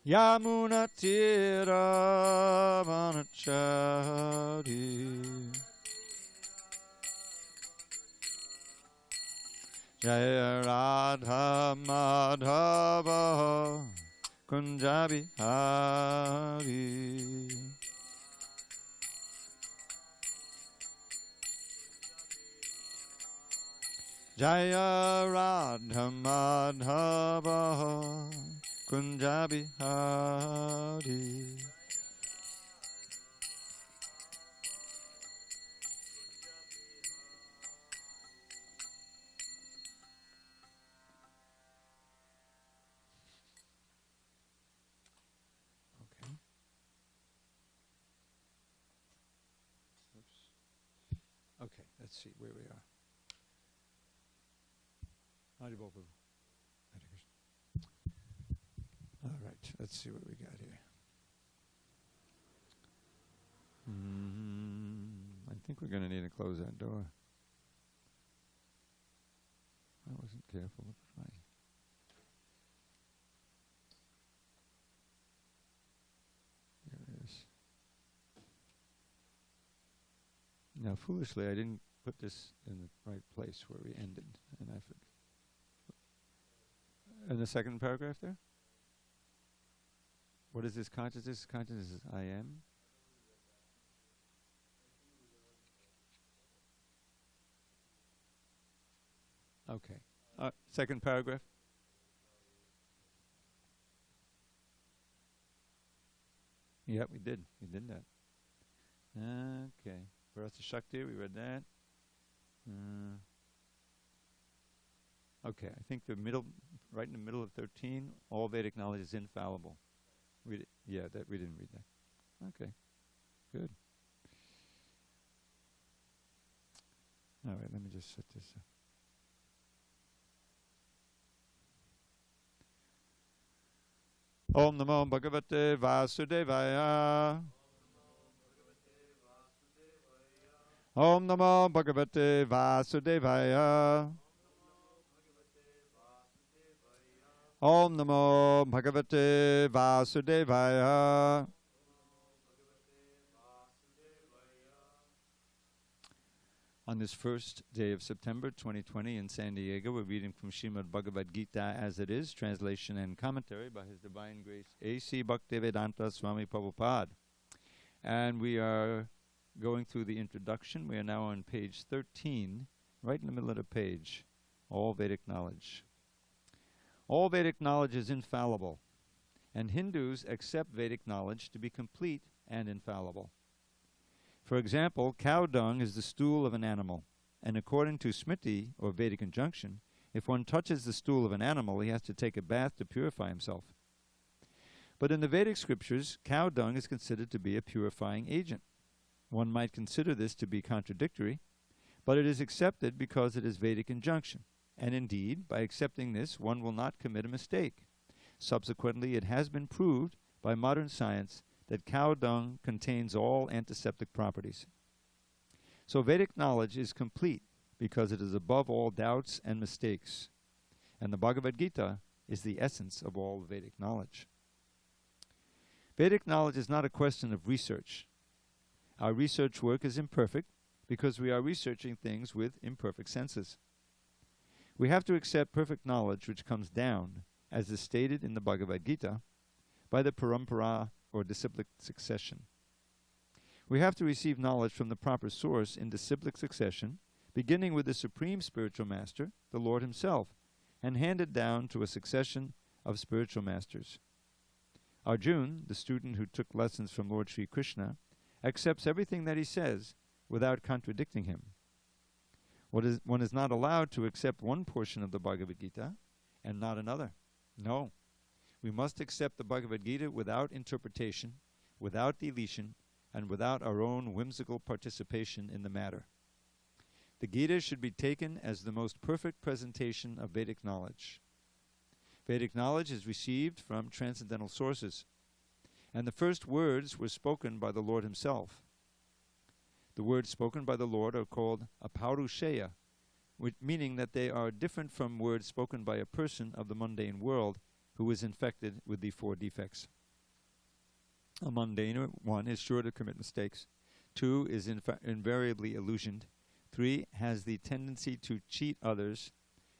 Yamuna Tira Vanachari Jaya Radha Madhava Kunjabi Hari Jaya Radha Madhava Kunjabi Hari Okay, let's see where we are. Haribol Prabhu. Harekrishna. All right, let's see what we got here. I think we're going to need to close that door. I wasn't careful. Look at my... There it is. Now, foolishly, I didn't put this in the right place where we ended, and I forgot. In the second paragraph there? What is this consciousness? Consciousness is I am. Okay. Second paragraph. Yeah, we did. We did that. Okay. Rasa Shakti, we read that. Okay, I think the middle, right in the middle of 13, all Vedic knowledge is infallible. Yeah, that we didn't read that. Okay, good. All right, let me just set this up. Om Namo Bhagavate Vasudevaya. Om Namo Bhagavate Vasudevaya. Om Namo Bhagavate Vasudevaya. On this first day of September 2020 in SanDiego, we're reading from Srimad Bhagavad Gita as it is, translation and commentary by His Divine Grace A.C. Bhaktivedanta Swami Prabhupada. And we are going through the introduction. We are now on page 13, right in the middle of the page. All Vedic knowledge. All Vedic knowledge is infallible, and Hindus accept Vedic knowledge to be complete and infallible. For example, cow dung is the stool of an animal, and according to Smriti, or Vedic injunction, if one touches the stool of an animal, he has to take a bath to purify himself. But in the Vedic scriptures, cow dung is considered to be a purifying agent. One might consider this to be contradictory, but it is accepted because it is Vedic injunction. And indeed, by accepting this, one will not commit a mistake. Subsequently, it has been proved by modern science that cow dung contains all antiseptic properties. So Vedic knowledge is complete because it is above all doubts and mistakes. And the Bhagavad Gita is the essence of all Vedic knowledge. Vedic knowledge is not a question of research. Our research work is imperfect because we are researching things with imperfect senses. We have to accept perfect knowledge which comes down, as is stated in the Bhagavad Gita, by the parampara or disciplic succession. We have to receive knowledge from the proper source in disciplic succession, beginning with the Supreme Spiritual Master, the Lord Himself, and handed down to a succession of spiritual masters. Arjuna, the student who took lessons from Lord Sri Krishna, accepts everything that he says without contradicting him. One is not allowed to accept one portion of the Bhagavad Gita and not another. No. We must accept the Bhagavad Gita without interpretation, without deletion, and without our own whimsical participation in the matter. The Gita should be taken as the most perfect presentation of Vedic knowledge. Vedic knowledge is received from transcendental sources, and the first words were spoken by the Lord Himself. The words spoken by the Lord are called aparusheya, meaning that they are different from words spoken by a person of the mundane world who is infected with the 4 defects. A mundane one is sure to commit mistakes. 2 is invariably illusioned. 3 has the tendency to cheat others.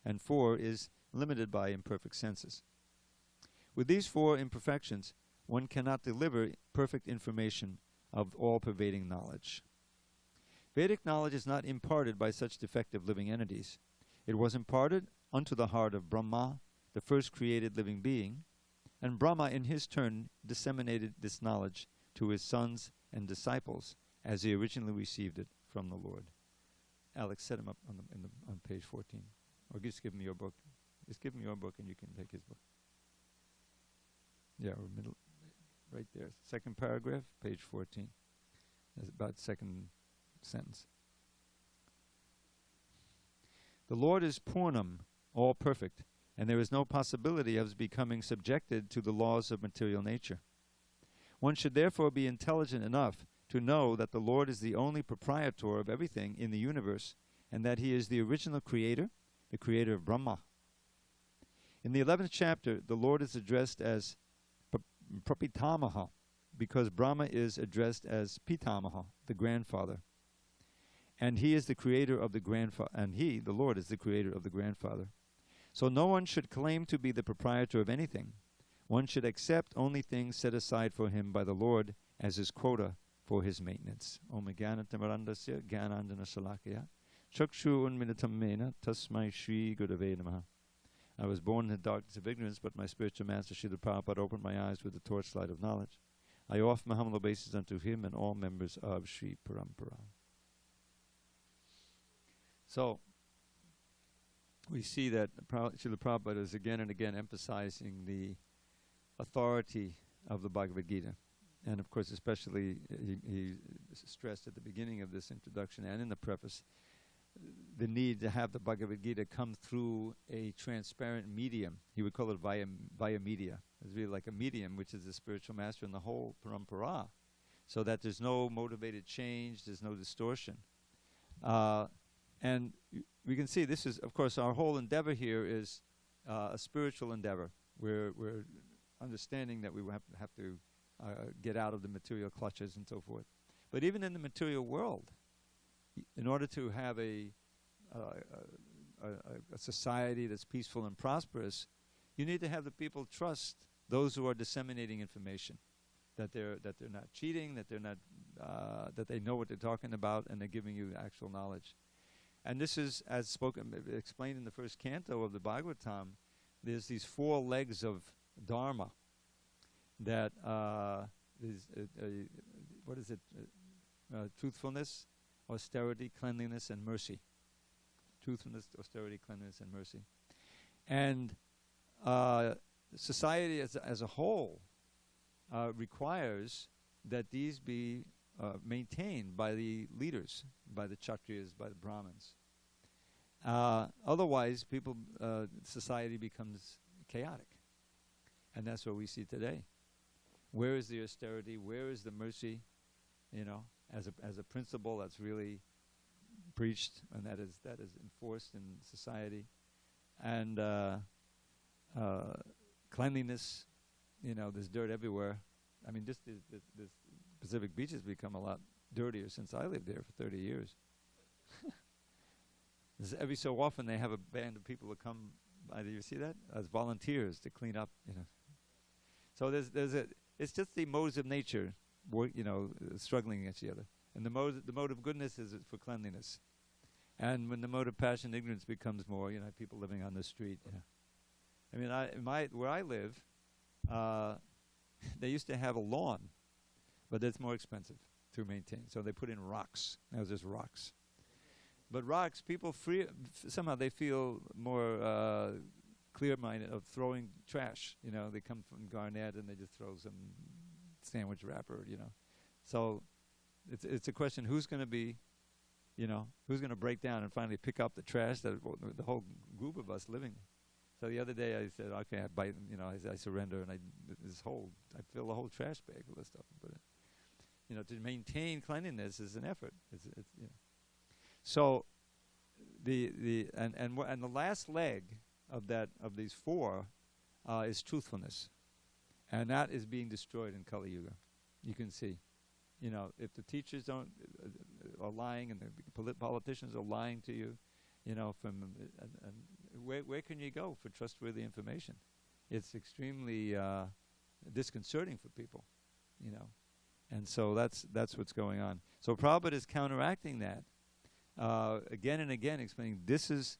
And 4 is limited by imperfect senses. With these 4 imperfections, one cannot deliver perfect information of all-pervading knowledge. Vedic knowledge is not imparted by such defective living entities. It was imparted unto the heart of Brahma, the first created living being, and Brahma in his turn disseminated this knowledge to his sons and disciples as he originally received it from the Lord. Alex, set him up on page 14. Or just give him your book. Just give him your book and you can take his book. Yeah, or middle, right there. Second paragraph, page 14. That's about second sentence. The Lord is Purnam, all perfect, and there is no possibility of his becoming subjected to the laws of material nature. One should therefore be intelligent enough to know that the Lord is the only proprietor of everything in the universe, and that he is the original creator, the creator of Brahma. In the 11th chapter, the Lord is addressed as Prapitamaha, because Brahma is addressed as Pitamaha, the grandfather. And he is the creator of the grandfather, and he, the Lord, is the creator of the grandfather. So no one should claim to be the proprietor of anything. One should accept only things set aside for him by the Lord as his quota for his maintenance. Om Jnanatamarandasya Jnanandana Salakaya Chakshu Unminitam Mena Tasmai Shri Gurave Namaha. I was born in the darkness of ignorance, but my spiritual master Srila Prabhupada opened my eyes with the torchlight of knowledge. I offer my humble obeisance unto him and all members of Sri Parampara. So, we see that Srila Prabhupada is again and again emphasizing the authority of the Bhagavad Gita. And of course, especially he stressed at the beginning of this introduction and in the preface the need to have the Bhagavad Gita come through a transparent medium. He would call it via media. It's really like a medium, which is the spiritual master and the whole parampara, so that there's no motivated change, there's no distortion. And we can see this is, of course, our whole endeavor here is a spiritual endeavor. We're understanding that we have to get out of the material clutches and so forth. But even in the material world, in order to have a society that's peaceful and prosperous, you need to have the people trust those who are disseminating information, that they're not cheating, that they're not that they know what they're talking about, and they're giving you actual knowledge. And this is, as explained in the first canto of the Bhagavatam, there's these 4 legs of Dharma that is what is it? Truthfulness, austerity, cleanliness, and mercy. Truthfulness, austerity, cleanliness, and mercy. And society as a whole requires that these be maintained by the leaders, by the Kshatriyas, by the Brahmins. Otherwise, society becomes chaotic. And that's what we see today. Where is the austerity? Where is the mercy? As a principle that's really preached and that is enforced in society. And cleanliness, there's dirt everywhere. I mean, this Pacific Beach has become a lot dirtier since I lived there for 30 years. Every so often they have a band of people who come, do you see that? As volunteers to clean up, So it's just the modes of nature, struggling against each other. And the mode of goodness is for cleanliness. And when the mode of passion and ignorance becomes more, people living on the street. I mean, where I live, they used to have a lawn, but that's more expensive to maintain. So they put in rocks. Now there's just rocks. But rocks, people somehow they feel more clear-minded of throwing trash. They come from Garnett and they just throw some sandwich wrapper. So it's a question: who's going to be, who's going to break down and finally pick up the trash that the whole group of us living. So the other day I said, okay, I bite, I surrender, and I fill the whole trash bag with this stuff. But to maintain cleanliness is an effort. So the last leg of these 4 is truthfulness. And that is being destroyed in Kali Yuga. You can see. You know, if the teachers don't are lying and the politicians are lying to you, you know, where can you go for trustworthy information? It's extremely disconcerting for people, you know. And so that's what's going on. So Prabhupada is counteracting that again and again, explaining this is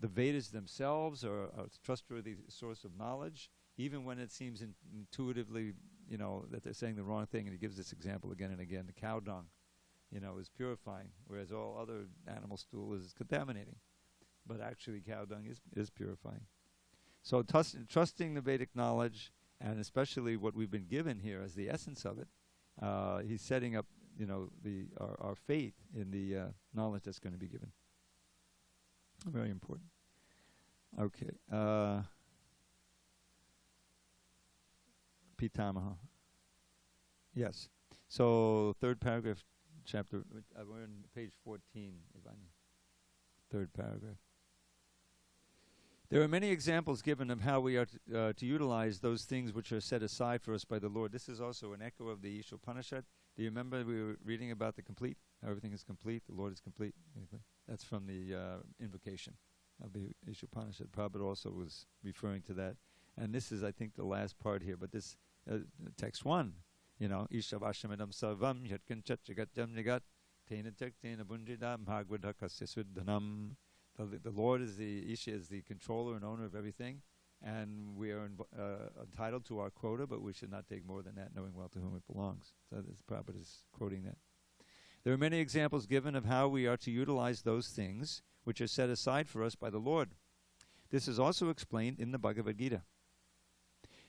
the Vedas themselves are a trustworthy source of knowledge, even when it seems intuitively, you know, that they're saying the wrong thing. And he gives this example again and again. The cow dung, you know, is purifying, whereas all other animal stool is contaminating. But actually cow dung is purifying. So trusting the Vedic knowledge, and especially what we've been given here as the essence of it, he's setting up, you know, our faith in the knowledge that's going to be given. Very important. Okay. Pitamaha. Yes. So third paragraph, chapter. We're on page 14, Ivani. Third paragraph. There are many examples given of how we are to utilize those things which are set aside for us by the Lord. This is also an echo of the Ishopanishad. Do you remember we were reading about the complete? Everything is complete. The Lord is complete. That's from the invocation of the Ishopanishad. Prabhupada also was referring to that. And this is, I think, the last part here. But this, text 1, you know, Ishavashamidam sarvam yatkanchat jagatyam nigat tena tektena bunjidam bhagavadgita suddhanam. The Lord is Isha is the controller and owner of everything, and we are entitled to our quota, but we should not take more than that, knowing well to whom it belongs. So this Prabhupada is quoting that. There are many examples given of how we are to utilize those things which are set aside for us by the Lord. This is also explained in the Bhagavad Gita.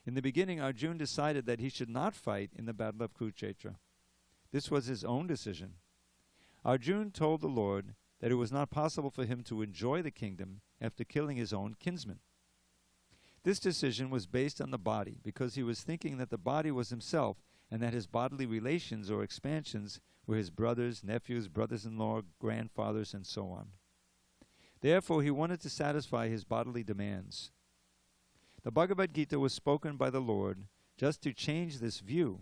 In the beginning, Arjuna decided that he should not fight in the battle of Kurukshetra. This was his own decision. Arjuna told the Lord that it was not possible for him to enjoy the kingdom after killing his own kinsman. This decision was based on the body, because he was thinking that the body was himself, and that his bodily relations or expansions were his brothers, nephews, brothers-in-law, grandfathers, and so on. Therefore, he wanted to satisfy his bodily demands. The Bhagavad Gita was spoken by the Lord just to change this view,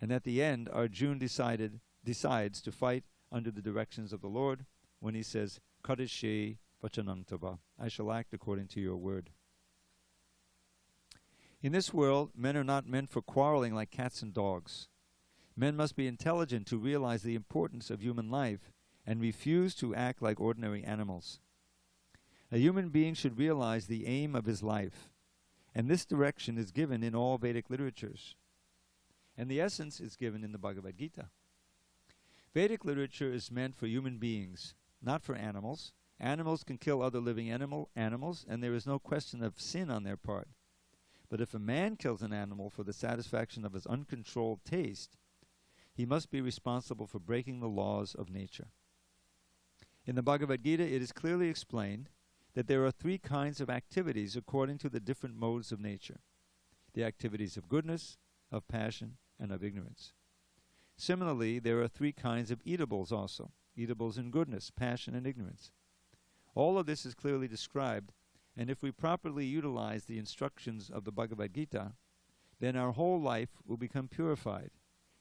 and at the end, Arjuna decides to fight under the directions of the Lord, when he says, Karishe vachanam tava, I shall act according to your word. In this world, men are not meant for quarreling like cats and dogs. Men must be intelligent to realize the importance of human life and refuse to act like ordinary animals. A human being should realize the aim of his life, and this direction is given in all Vedic literatures. And the essence is given in the Bhagavad Gita. Vedic literature is meant for human beings, not for animals. Animals can kill other living animals, and there is no question of sin on their part. But if a man kills an animal for the satisfaction of his uncontrolled taste, he must be responsible for breaking the laws of nature. In the Bhagavad Gita, it is clearly explained that there are 3 kinds of activities according to the different modes of nature: the activities of goodness, of passion, and of ignorance. Similarly, there are 3 kinds of eatables also: eatables in goodness, passion, and ignorance. All of this is clearly described, and if we properly utilize the instructions of the Bhagavad Gita, then our whole life will become purified,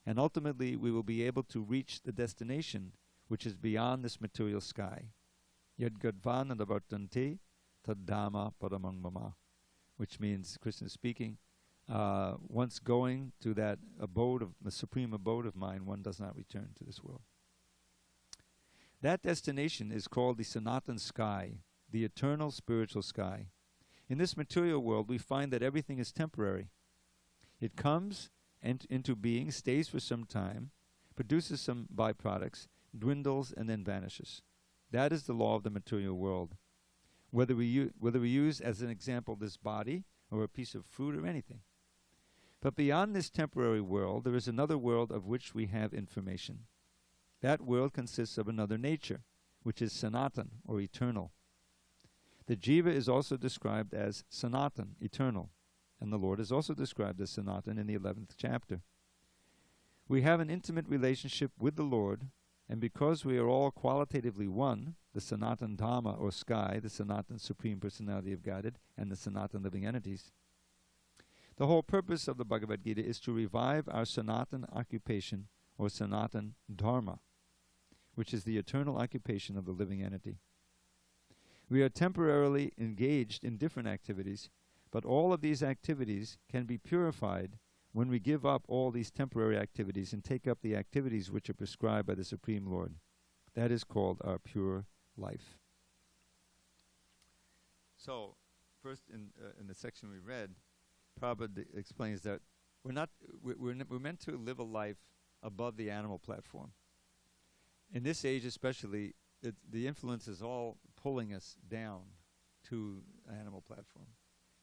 and ultimately we will be able to reach the destination which is beyond this material sky. Yad gadvana davartante taddama paramang mama, which means, Krishna is speaking, once going to that abode of the supreme abode of mine, one does not return to this world. That destination is called the Sanatan sky, the eternal spiritual sky. In this material world, we find that everything is temporary. It comes into being, stays for some time, produces some byproducts, dwindles, and then vanishes. That is the law of the material world. Whether we use as an example this body, or a piece of fruit, or anything. But beyond this temporary world, there is another world of which we have information. That world consists of another nature, which is Sanatan, or eternal. The Jiva is also described as Sanatan, eternal, and the Lord is also described as Sanatan in the 11th chapter. We have an intimate relationship with the Lord, and because we are all qualitatively one, the Sanatan Dhamma, or sky, the Sanatan Supreme Personality of Godhead, and the Sanatan living entities, The whole purpose of the Bhagavad Gita is to revive our Sanatan occupation, or Sanatan Dharma, which is the eternal occupation of the living entity. We are temporarily engaged in different activities, but all of these activities can be purified when we give up all these temporary activities and take up the activities which are prescribed by the Supreme Lord. That is called our pure life. So, first in the section we read, Prabhupada explains that we're meant to live a life above the animal platform. In this age especially, the influence is all pulling us down to animal platform.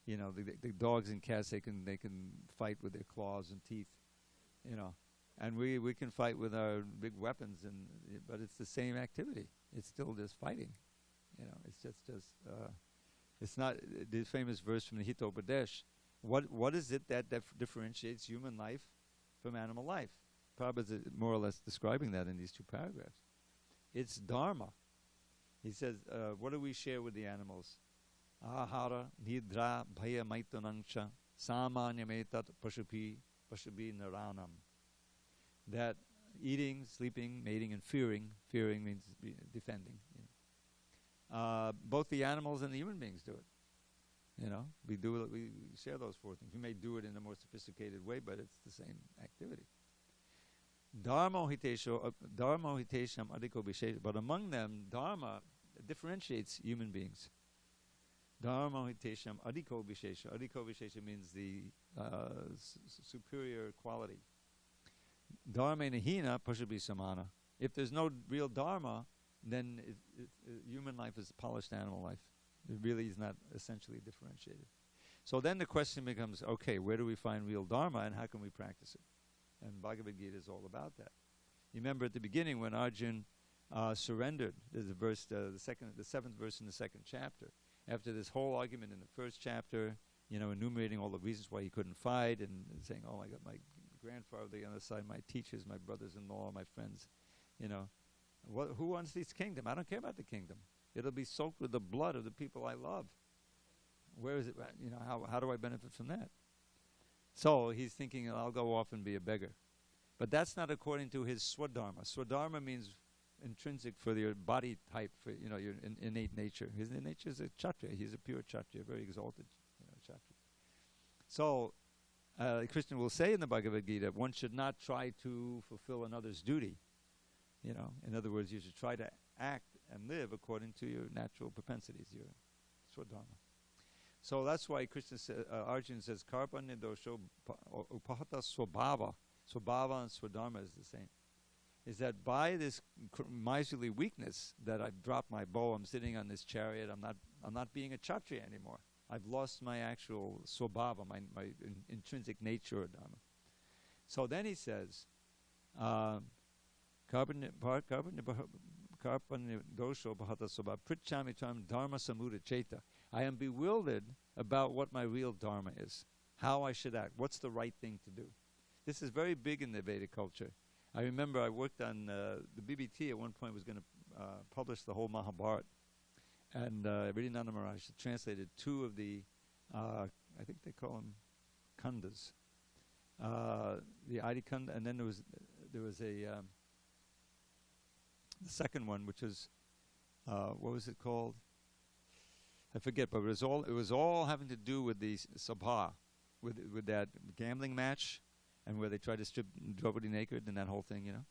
You know, the dogs and cats, they can fight with their claws and teeth, you know, and we can fight with our big weapons, but it's the same activity. It's still just fighting, you know. It's just it's not the famous verse from the Hitopadesh. What is it that differentiates human life from animal life? Prabhupada is more or less describing that in these two paragraphs. It's dharma. He says, what do we share with the animals? Ahara, nidra, bhaya, maitanangsha, samanyametat, pashubi naranam. That eating, sleeping, mating, and fearing means defending. You know. Both the animals and the human beings do it. You know, we share those four things. We may do it in a more sophisticated way, but it's the same activity. Dharma hitesham adhiko vishesha. But among them, dharma differentiates human beings. Dharma hitesham adhiko vishesha. Adhiko vishesha means the superior quality. Dharma nahina pashubi samana. If there's no real dharma, then human life is polished animal life. It really is not essentially differentiated. So then the question becomes, okay, where do we find real dharma and how can we practice it? And Bhagavad Gita is all about that. You remember at the beginning when Arjun surrendered, there's a verse, the seventh verse in the second chapter. After this whole argument in the first chapter, you know, enumerating all the reasons why he couldn't fight and saying, oh, I got my grandfather on the other side, my teachers, my brothers-in-law, my friends, you know. Who wants this kingdom? I don't care about the kingdom. It'll be soaked with the blood of the people I love. Where is it? You know, how do I benefit from that? So he's thinking, I'll go off and be a beggar. But that's not according to his swadharma. Swadharma means intrinsic for your body type, for you know your innate nature. His innate nature is a kshatriya. He's a pure kshatriya, very exalted kshatriya. So Krishna will say in the Bhagavad Gita, one should not try to fulfill another's duty. You know, in other words, you should try to act and live according to your natural propensities, your swadharma. So that's why Arjuna says, karpa nidosho upahata swabhava. Swabhava and swadharma is the same. Is that by this miserly weakness that I've dropped my bow, I'm sitting on this chariot, I'm not being a kshatriya anymore. I've lost my actual swabhava, my intrinsic nature of dharma. So then he says, karpa dosho bhata swabhava pritchami tvam dharma samudha cheta. I am bewildered about what my real dharma is, how I should act, what's the right thing to do. This is very big in the Vedic culture. I remember I worked on the BBT at one point was going to publish the whole Mahabharata, and Ridinanda Maharaj translated two of the, I think they call them kandas, the Adi Kanda, and then there was a the second one, which was what was it called? I forget, but it was all having to do with the sabha, with that gambling match, and where they tried to strip Draupadi naked and that whole thing, you know.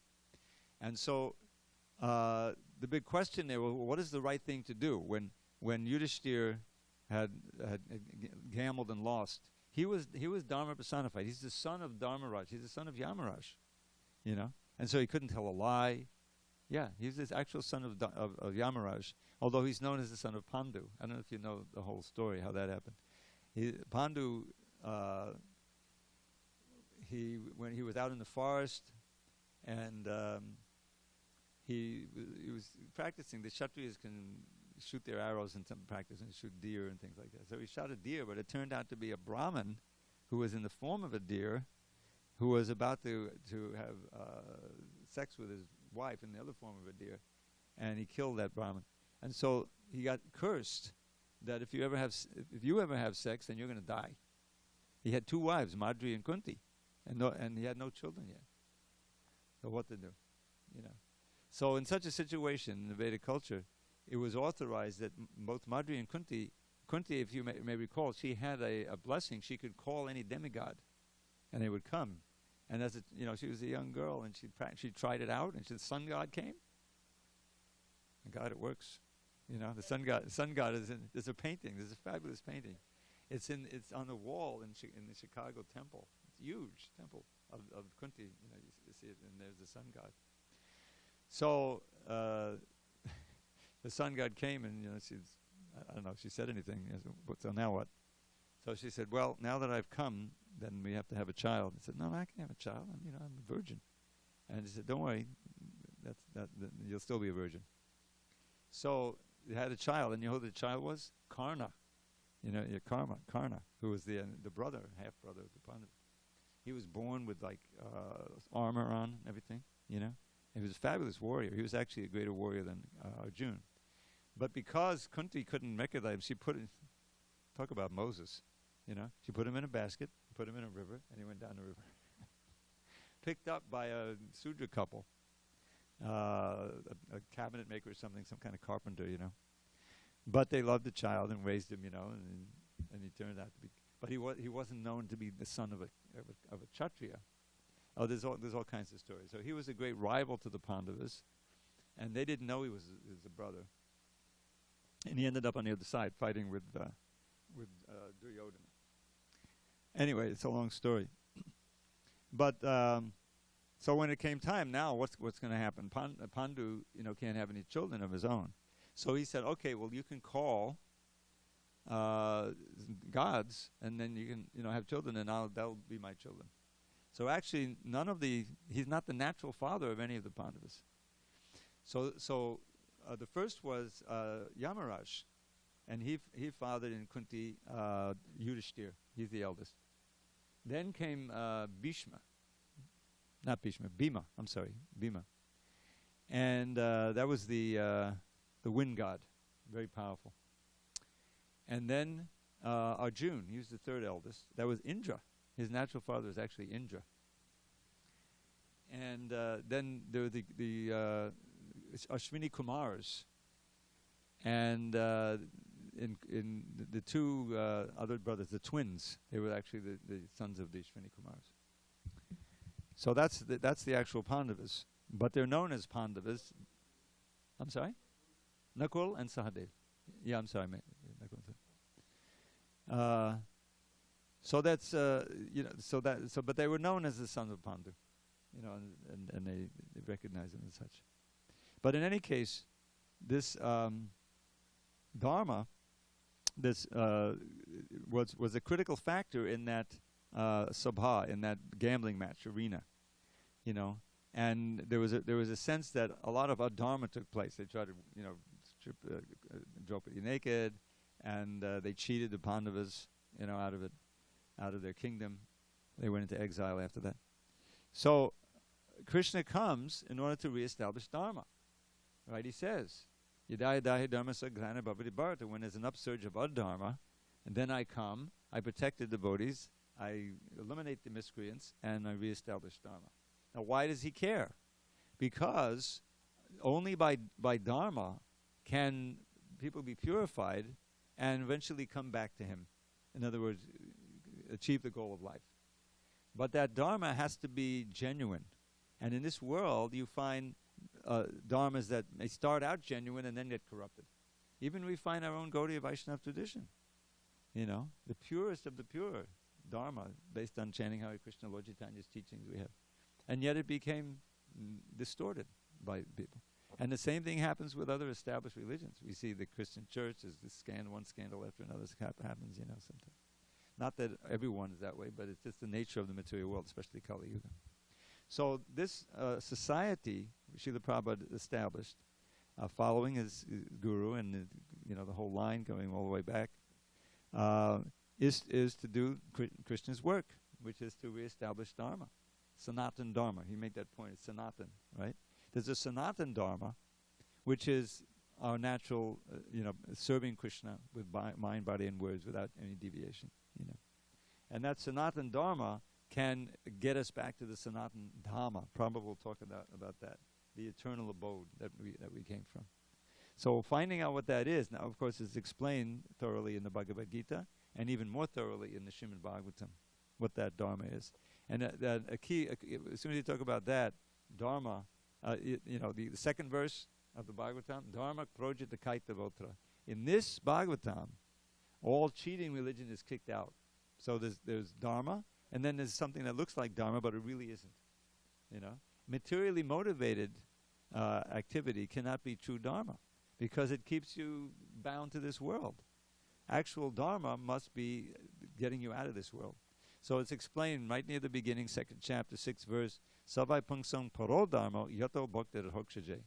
And so the big question there was, what is the right thing to do when Yudhishthir had gambled and lost? He was Dharma personified. He's the son of Dharmaraj. He's the son of Yamaraj, you know. And so he couldn't tell a lie. Yeah, he's the actual son of Yamaraj, although he's known as the son of Pandu. I don't know if you know the whole story, how that happened. Pandu, when he was out in the forest, and he was practicing. The Kshatriyas can shoot their arrows in some practice and shoot deer and things like that. So he shot a deer, but it turned out to be a Brahmin who was in the form of a deer, who was about to have sex with his wife in the other form of a deer, and he killed that Brahmin. And so he got cursed that if you ever have sex, then you're going to die. He had 2 wives, Madri and Kunti, and he had no children yet. So what to do, you know? So in such a situation in the Vedic culture, it was authorized that both Madri and Kunti, if you may recall, she had a blessing. She could call any demigod, and they would come. And as she was a young girl, and she tried it out, and the sun god came. And God, it works. You know, the sun god is in. There's a painting. There's a fabulous painting. It's on the wall in the Chicago temple. It's a huge temple of Kunti. You know, you see it, and there's the sun god. So the sun god came, and I don't know if she said anything. So now what? So she said, well, now that I've come, then we have to have a child. I said, no, I can have a child. I'm a virgin. And he said, don't worry, you'll still be a virgin. So you had a child, and you know who the child was? Karna. Your Karna, who was the brother, half-brother of the Pandavas. He was born with armor on and everything, you know. He was a fabulous warrior. He was actually a greater warrior than Arjuna. But because Kunti couldn't recognize him, she talk about Moses, you know. She put him in a basket, put him in a river, and he went down the river. Picked up by a Sudra couple, a cabinet maker or something, some kind of carpenter, you know. But they loved the child and raised him, you know, and he turned out to be. But he wasn't known to be the son of a Kshatriya. Oh, there's all kinds of stories. So he was a great rival to the Pandavas, and they didn't know he was a brother. And he ended up on the other side fighting with Duryodhana. Anyway, it's a long story. But so when it came time, now what's going to happen? Pandu, can't have any children of his own. So he said, okay, well, you can call gods, and then you can have children, and they'll be my children. So actually, he's not the natural father of any of the Pandavas. So the first was Yamaraj, and he fathered in Kunti Yudhishthir. He's the eldest. Then came Bhima. I'm sorry, Bhima. And that was the wind god, very powerful. And then Arjuna, he was the third eldest. That was Indra. His natural father was actually Indra. And then there were the Ashwini Kumars. And in the two other brothers, the twins, they were actually the sons of the Ashwini Kumars. So that's the actual Pandavas. But they're known as Pandavas. I'm sorry? Nakul and Sahadev. Yeah, I'm sorry, mate. So that's but they were known as the sons of Pandu, and they recognize them as such. But in any case, this Dharma, this was a critical factor in that sabha, in that gambling match arena, and there was a sense that a lot of adharma took place. They tried to strip Draupadi naked, and they cheated the Pandavas out of their kingdom. They went into exile after that. So Krishna comes in order to reestablish Dharma. Right? He says, Yadaya dahi dharma sagrana bhavati bharata. When there's an upsurge of adharma, and then I come, I protect the devotees, I eliminate the miscreants, and I reestablish Dharma. Now why does he care? Because only by Dharma can people be purified and eventually come back to him. In other words, achieve the goal of life. But that Dharma has to be genuine. And in this world, you find Dharmas that may start out genuine and then get corrupted. Even we find our own Gaudiya Vaishnava tradition. The purest of the pure Dharma, based on chanting Hare Krishna, Lord Chaitanya's teachings we have. And yet it became distorted by people. And the same thing happens with other established religions. We see the Christian church is one scandal after another happens, sometimes. Not that everyone is that way, but it's just the nature of the material world, especially Kali Yuga. So this society, Srila Prabhupada established, following his guru and the whole line going all the way back, is to do Krishna's work, which is to reestablish Dharma, Sanatan Dharma. He made that point. It's Sanatan, right? There's a Sanatan Dharma, which is our natural, serving Krishna with mind, body, and words without any deviation, And that Sanatan Dharma can get us back to the Sanatan Dhamma. Probably we'll talk about that, the eternal abode that we came from. So finding out what that is, now of course it's explained thoroughly in the Bhagavad Gita, and even more thoroughly in the Srimad Bhagavatam, what that Dharma is. And a key, as soon as you talk about that, Dharma, the second verse of the Bhagavatam, Dharma projita kaita votra. In this Bhagavatam, all cheating religion is kicked out. So there's Dharma, and then there's something that looks like Dharma, but it really isn't. Materially motivated activity cannot be true Dharma, because it keeps you bound to this world. Actual Dharma must be getting you out of this world. So it's explained right near the beginning, second chapter, 6th verse, Savai Pungsang Paro Dharma Yato Bhakti Adhokshaja.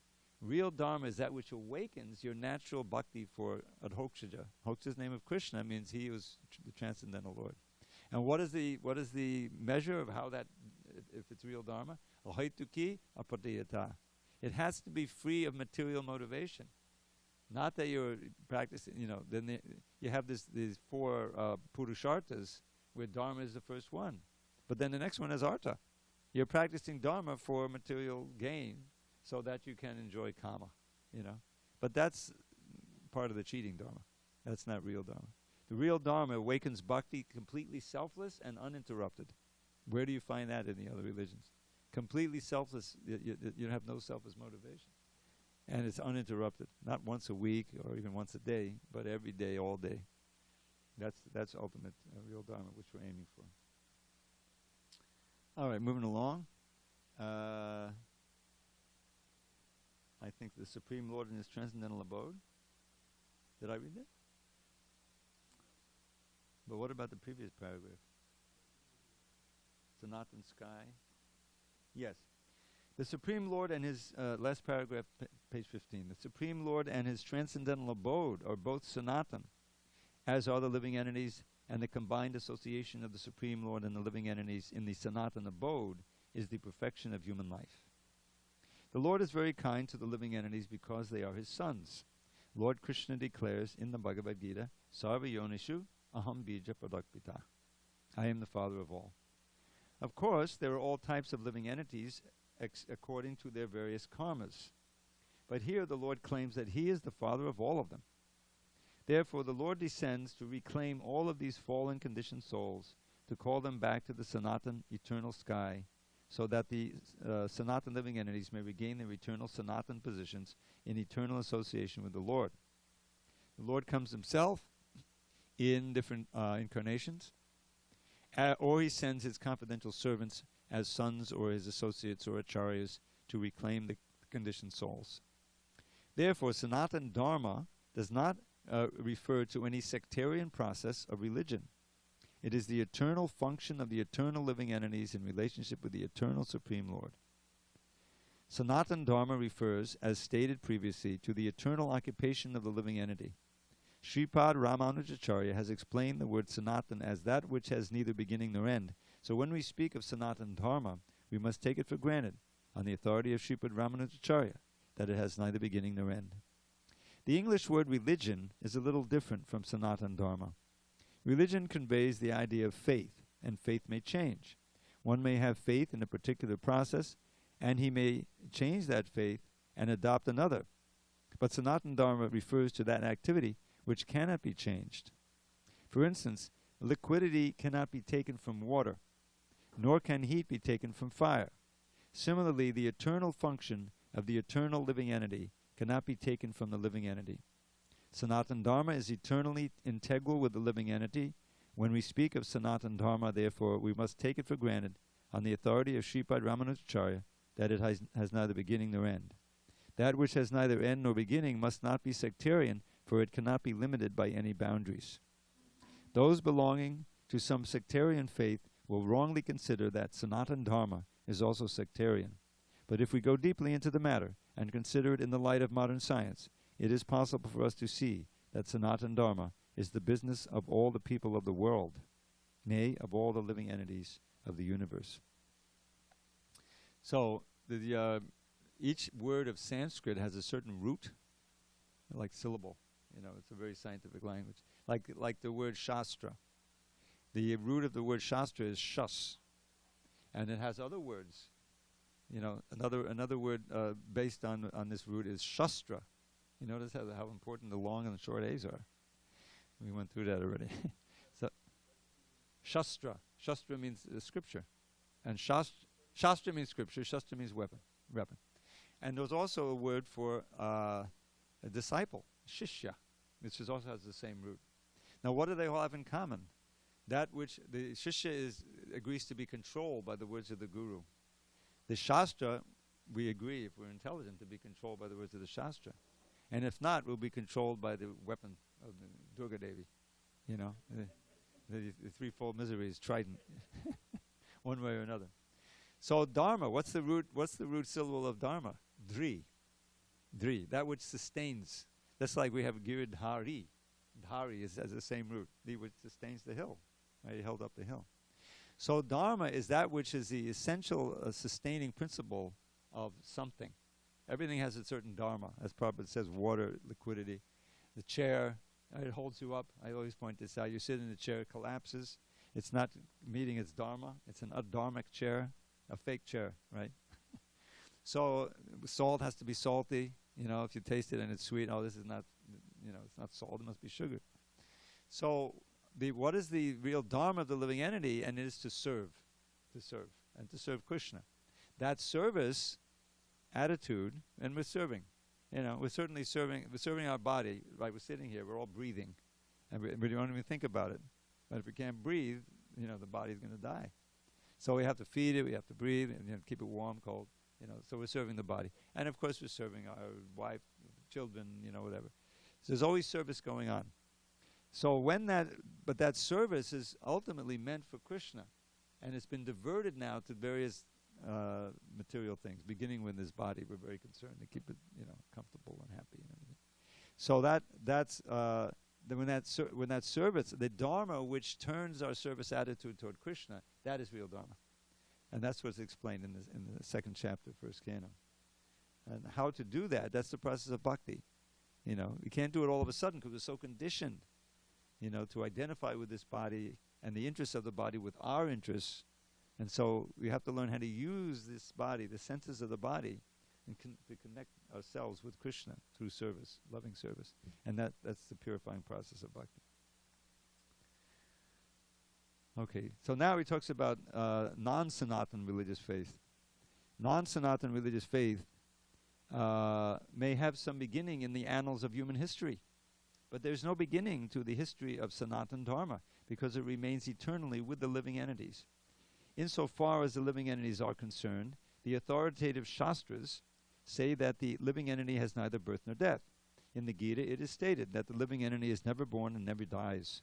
Real Dharma is that which awakens your natural bhakti for Adhokshaja. Hoksha's name of Krishna means he was the transcendental Lord. And what is the measure of how that, if it's real Dharma? Ahaituki apatiyata. It has to be free of material motivation. Not that you're practicing, then you have these four purusharthas, where Dharma is the first one. But then the next one is artha. You're practicing Dharma for material gain so that you can enjoy kama, But that's part of the cheating Dharma. That's not real Dharma. The real Dharma awakens bhakti completely selfless and uninterrupted. Where do you find that in the other religions? Completely selfless, you have no selfless motivation. And it's uninterrupted, not once a week or even once a day, but every day, all day. That's ultimate real Dharma, which we're aiming for. All right, moving along. I think the Supreme Lord in His transcendental abode. Did I read that? But what about the previous paragraph? Sanatan sky. Yes. The Supreme Lord and His, last paragraph, page 15. The Supreme Lord and His transcendental abode are both Sanatan, as are the living entities, and the combined association of the Supreme Lord and the living entities in the Sanatan abode is the perfection of human life. The Lord is very kind to the living entities because they are His sons. Lord Krishna declares in the Bhagavad Gita, Sarva Yonishu Aham Bija Pradakpita. I am the father of all. Of course, there are all types of living entities according to their various karmas. But here the Lord claims that He is the father of all of them. Therefore, the Lord descends to reclaim all of these fallen conditioned souls, to call them back to the Sanatan eternal sky, so that the Sanatan living entities may regain their eternal Sanatan positions in eternal association with the Lord. The Lord comes Himself in different incarnations, or He sends His confidential servants as sons or His associates or acharyas to reclaim the conditioned souls. Therefore, Sanatan Dharma does not refer to any sectarian process of religion. It is the eternal function of the eternal living entities in relationship with the eternal Supreme Lord. Sanatan Dharma refers, as stated previously, to the eternal occupation of the living entity. Sripad Ramanujacharya has explained the word Sanatan as that which has neither beginning nor end. So when we speak of Sanatan Dharma, we must take it for granted, on the authority of Sripad Ramanujacharya, that it has neither beginning nor end. The English word religion is a little different from Sanatan Dharma. Religion conveys the idea of faith, and faith may change. One may have faith in a particular process, and he may change that faith and adopt another. But Sanatan Dharma refers to that activity which cannot be changed. For instance, liquidity cannot be taken from water, nor can heat be taken from fire. Similarly, the eternal function of the eternal living entity cannot be taken from the living entity. Sanatan Dharma is eternally integral with the living entity. When we speak of Sanatan Dharma, therefore, we must take it for granted, on the authority of Sripad Ramanujacharya, that it has neither beginning nor end. That which has neither end nor beginning must not be sectarian, for it cannot be limited by any boundaries. Those belonging to some sectarian faith will wrongly consider that Sanatan Dharma is also sectarian. But if we go deeply into the matter and consider it in the light of modern science, it is possible for us to see that Sanatan Dharma is the business of all the people of the world, nay, of all the living entities of the universe. So, each word of Sanskrit has a certain root, like syllable. It's a very scientific language. Like the word Shastra. The root of the word Shastra is shas, and it has other words. You know, another word based on this root is Shastra. You notice how important the long and the short A's are. We went through that already. So, Shastra. Shastra means scripture. And Shastra means scripture. Shastra means weapon. And there's also a word for a disciple, Shishya, which also has the same root. Now, what do they all have in common? That which the Shishya agrees to be controlled by the words of the Guru. The Shastra, we agree, if we're intelligent, to be controlled by the words of the Shastra. And if not, we'll be controlled by the weapon of the Durga Devi. You know, the threefold miseries, trident, one way or another. So Dharma, what's the root syllable of Dharma? Dri. That which sustains. That's like we have Giridhari. Dhari has the same root. The which sustains the hill. Right? He held up the hill. So Dharma is that which is the essential sustaining principle of something. Everything has a certain Dharma. As Prabhupada says, water, liquidity. The chair, it holds you up. I always point this out. You sit in the chair, it collapses. It's not meeting its Dharma. It's an adharmic chair, a fake chair, right? So salt has to be salty. You know, if you taste it and it's sweet, this is not, it's not salt. It must be sugar. So what is the real Dharma of the living entity? And it is to serve, and to serve Krishna. That service attitude, and we're serving. We're certainly serving. We're serving our body. Right? We're sitting here. We're all breathing, and we don't even think about it. But if we can't breathe, the body's going to die. So we have to feed it. We have to breathe, and keep it warm, cold. So we're serving the body, and of course we're serving our wife, children, whatever. So there's always service going on. So but that service is ultimately meant for Krishna, and it's been diverted now to various material things. Beginning with this body, we're very concerned to keep it, comfortable and happy and everything. So that's when that service, the Dharma which turns our service attitude toward Krishna, that is real Dharma, and that's what's explained in the second chapter, first canon. And how to do that? That's the process of bhakti. We can't do it all of a sudden because we're so conditioned, to identify with this body and the interests of the body with our interests. And so we have to learn how to use this body, the senses of the body, and to connect ourselves with Krishna through service, loving service. And that's the purifying process of bhakti. Okay, so now he talks about non-Sanatan religious faith. Non-Sanatan religious faith may have some beginning in the annals of human history. But there's no beginning to the history of Sanatan Dharma because it remains eternally with the living entities. Insofar as the living entities are concerned, the authoritative Shastras say that the living entity has neither birth nor death. In the Gita, it is stated that the living entity is never born and never dies.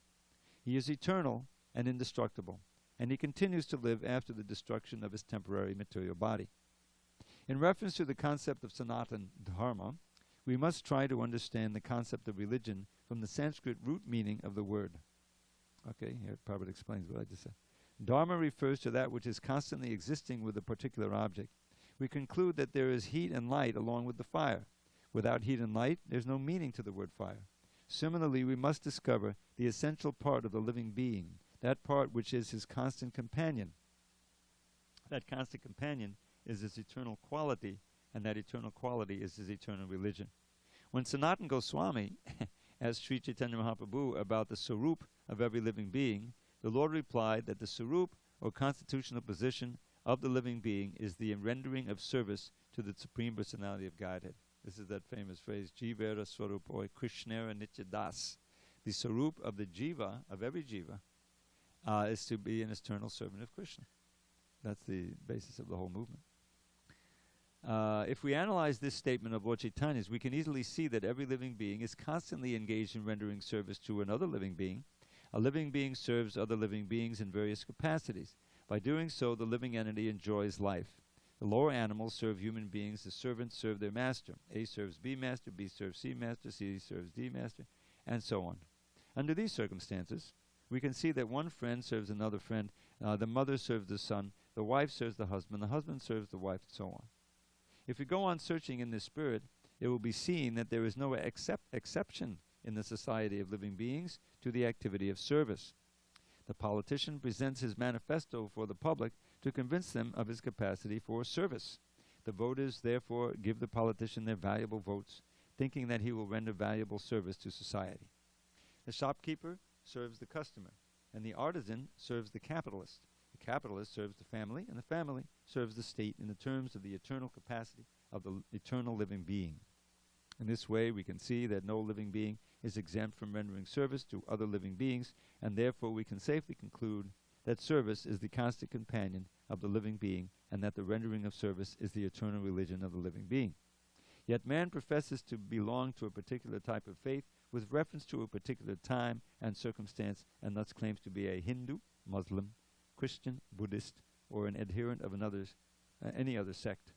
He is eternal and indestructible, and he continues to live after the destruction of his temporary material body. In reference to the concept of Sanatan Dharma, we must try to understand the concept of religion from the Sanskrit root meaning of the word. Okay, here Prabhupada explains what I just said. Dharma refers to that which is constantly existing with a particular object. We conclude that there is heat and light along with the fire. Without heat and light, there's no meaning to the word fire. Similarly, we must discover the essential part of the living being, that part which is his constant companion. That constant companion is his eternal quality, and that eternal quality is his eternal religion. When Sanatana Goswami asked Sri Chaitanya Mahaprabhu about the sarup of every living being, the Lord replied that the sarup, or constitutional position, of the living being is the rendering of service to the Supreme Personality of Godhead. This is that famous phrase, Jivera Swarup, or Krishnera Nityadas. The sarup of the jiva, of every jiva, is to be an eternal servant of Krishna. That's the basis of the whole movement. If we analyze this statement of Lord Chaitanya's, we can easily see that every living being is constantly engaged in rendering service to another living being. A living being serves other living beings in various capacities. By doing so, the living entity enjoys life. The lower animals serve human beings as servants serve their master. A serves B master, B serves C master, C serves D master, and so on. Under these circumstances, we can see that one friend serves another friend, the mother serves the son, the wife serves the husband serves the wife, and so on. If we go on searching in this spirit, it will be seen that there is no exception in the society of living beings to the activity of service. The politician presents his manifesto for the public to convince them of his capacity for service. The voters therefore give the politician their valuable votes, thinking that he will render valuable service to society. The shopkeeper serves the customer, and the artisan serves the capitalist. The capitalist serves the family, and the family serves the state in the terms of the eternal capacity of the eternal living being. In this way, we can see that no living being is exempt from rendering service to other living beings, and therefore we can safely conclude that service is the constant companion of the living being, and that the rendering of service is the eternal religion of the living being. Yet man professes to belong to a particular type of faith with reference to a particular time and circumstance, and thus claims to be a Hindu, Muslim, Christian, Buddhist, or an adherent of any other sect.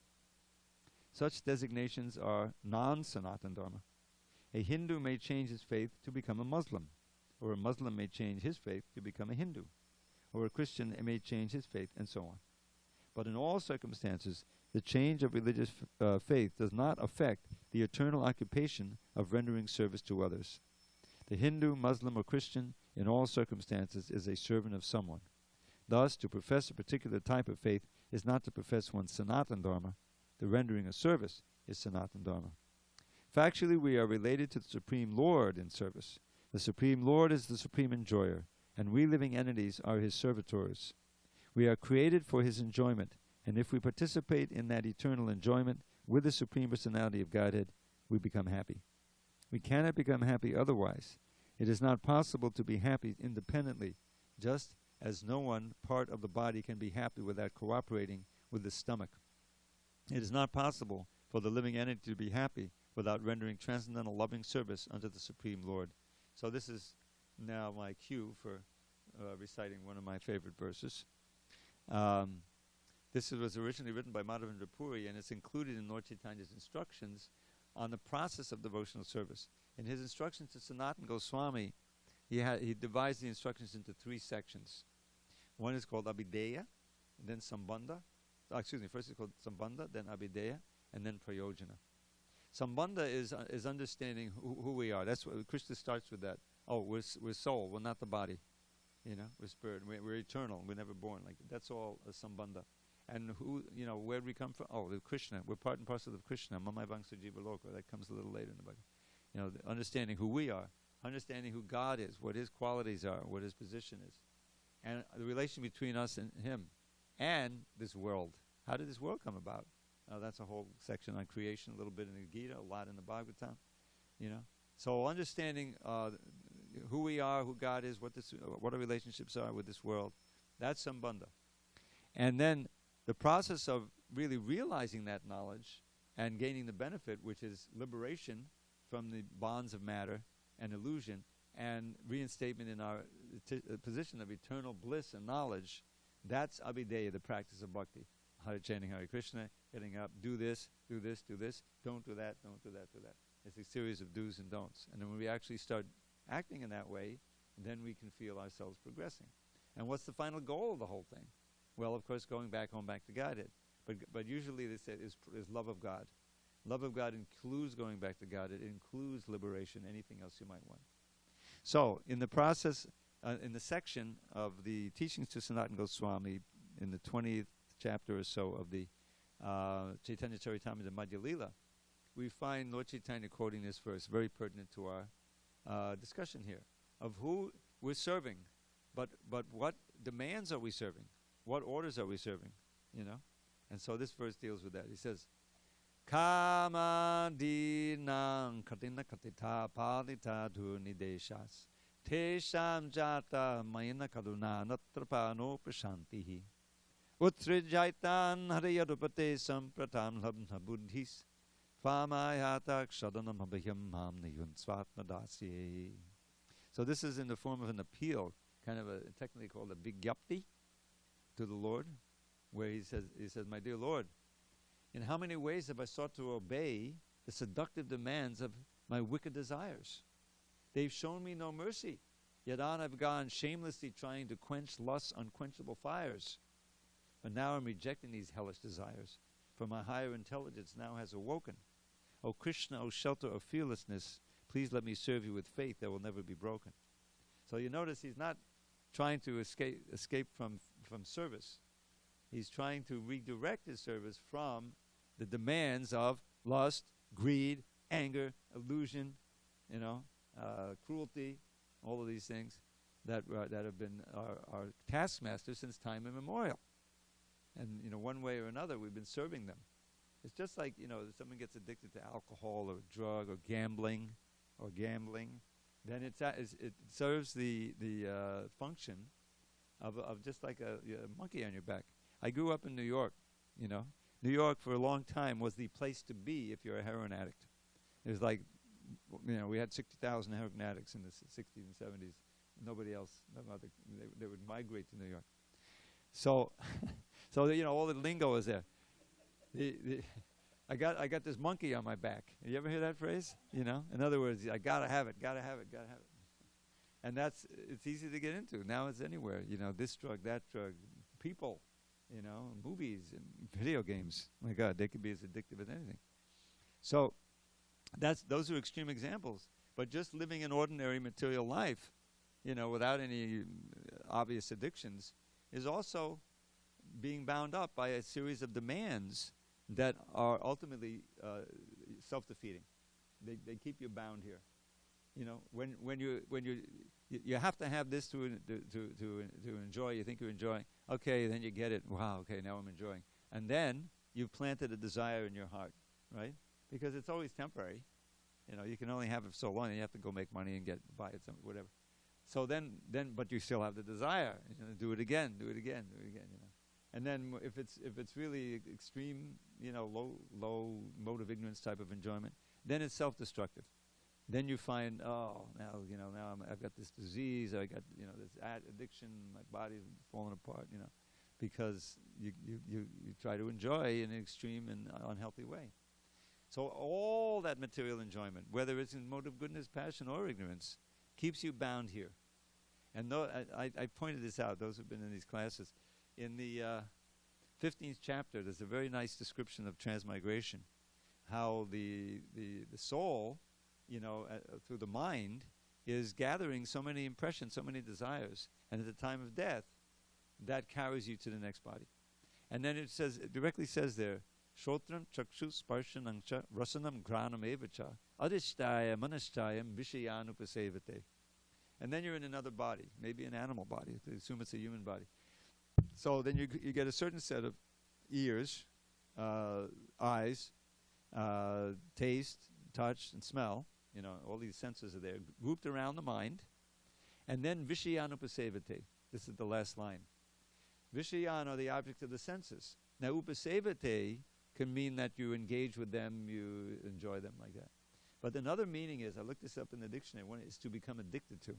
Such designations are non-Sanatana Dharma. A Hindu may change his faith to become a Muslim, or a Muslim may change his faith to become a Hindu, or a Christian may change his faith, and so on. But in all circumstances, the change of religious faith does not affect the eternal occupation of rendering service to others. The Hindu, Muslim, or Christian, in all circumstances, is a servant of someone. Thus, to profess a particular type of faith is not to profess one's Sanatana Dharma. The rendering of service is Sanatana Dharma. Factually, we are related to the Supreme Lord in service. The Supreme Lord is the supreme enjoyer, and we living entities are his servitors. We are created for his enjoyment, and if we participate in that eternal enjoyment with the Supreme Personality of Godhead, we become happy. We cannot become happy otherwise. It is not possible to be happy independently, just as no one part of the body can be happy without cooperating with the stomach. It is not possible for the living entity to be happy without rendering transcendental loving service unto the Supreme Lord. So this is now my cue for reciting one of my favorite verses. This was originally written by Madhavendra Puri, and it's included in Lord Chaitanya's instructions on the process of devotional service. In his instructions to Sanatana Goswami, he divides the instructions into 3 sections. One is called Abhideya, then Sambandha. First it's called Sambandha, then Abhideya, and then Prayojana. Sambandha is understanding who we are. That's what Krishna starts with that. Oh, we're soul, we're not the body. We're spirit, we're eternal, we're never born. Like that's all a Sambandha. And where do we come from? Oh, the Krishna. We're part and parcel of Krishna. Mamai Vangsa Jiva Loka. That comes a little later in the Bhagavad. Understanding who we are, understanding who God is, what his qualities are, what his position is, and the relation between us and him, and this world. How did this world come about? That's a whole section on creation, a little bit in the Gita, a lot in the Bhagavatam. So understanding who we are, who God is, what our relationships are with this world, that's Sambandha. And then the process of really realizing that knowledge and gaining the benefit, which is liberation from the bonds of matter and illusion, and reinstatement in our position of eternal bliss and knowledge, that's Abhideya, the practice of bhakti. Chanting harekrishna, getting up, do this, do this, do this, don't do that, don't do that, do that. It's a series of do's and don'ts. And then when we actually start acting in that way, then we can feel ourselves progressing. And what's the final goal of the whole thing? Well, of course, going back home, back to Godhead. But usually they say is love of God. Love of God includes going back to God. It includes liberation, anything else you might want. So, in the process, in the section of the teachings to Sanatana Goswami, in the 20th chapter or so of the Chaitanya Charitamrita Madhya Lila, we find Lord Chaitanya quoting this verse, very pertinent to our discussion here, of who we're serving, but what demands are we serving? What orders are we serving? And so this verse deals with that. He says, Kama dinam katina katita padita nideshas tesham jata mayana kaduna natrapano prashantihi utrijaitan hariyadupate sampratam labna buddhis famayatak shadanam abhyam mam niyun swatmadasye. So this is in the form of an appeal, kind of technically called a vigyapti to the Lord, where he says, my dear Lord, in how many ways have I sought to obey the seductive demands of my wicked desires? They've shown me no mercy, yet on I've gone shamelessly trying to quench lust's unquenchable fires. But now I'm rejecting these hellish desires, for my higher intelligence now has awoken. O Krishna, O shelter of fearlessness, please let me serve you with faith that will never be broken. So you notice he's not trying to escape from service. He's trying to redirect his service from the demands of lust, greed, anger, illusion, cruelty, all of these things that have been our taskmasters since time immemorial. And one way or another, we've been serving them. It's just like if someone gets addicted to alcohol or drug or gambling, then it serves the function of just like a monkey on your back. I grew up in New York. New York for a long time was the place to be if you're a heroin addict. It was like, we had 60,000 heroin addicts in the 60s and 70s. Nobody else, they would migrate to New York. So, all the lingo is there. I got this monkey on my back. You ever hear that phrase? In other words, I gotta have it. And it's easy to get into. Now it's anywhere. This drug, that drug, people, movies and video games. My God, they could be as addictive as anything. So those are extreme examples. But just living an ordinary material life, without any obvious addictions, is also being bound up by a series of demands that are ultimately self-defeating. They keep you bound here. When you have to have this to enjoy. You think you're enjoying. Okay, then you get it. Wow. Okay, now I'm enjoying. And then you've planted a desire in your heart, right? Because it's always temporary. You can only have it so long, and you have to go make money and buy it, whatever. So then, but you still have the desire. Do it again. And then if it's really extreme, low mode of ignorance type of enjoyment, then it's self-destructive. Then you find, now I've got this disease, I got this addiction, my body's falling apart, because you try to enjoy in an extreme and unhealthy way. So all that material enjoyment, whether it's in mode of goodness, passion, or ignorance, keeps you bound here. And I pointed this out, those who've been in these classes. In the 15th chapter, there's a very nice description of transmigration, how the soul, through the mind, is gathering so many impressions, so many desires, and at the time of death, that carries you to the next body. And then it directly says there, Shrotram chakshu sparshanam cha rasanam granam evacha adhishtaya manashtayam vishayanupasevate. And then you're in another body, maybe an animal body. Assume it's a human body. So then you get a certain set of ears, eyes, taste, touch, and smell. All these senses are there, grouped around the mind. And then vishayanupasevate. This is the last line. Vishayan are the object of the senses. Now upasevate can mean that you engage with them, you enjoy them like that. But another meaning is, I looked this up in the dictionary, one is to become addicted to.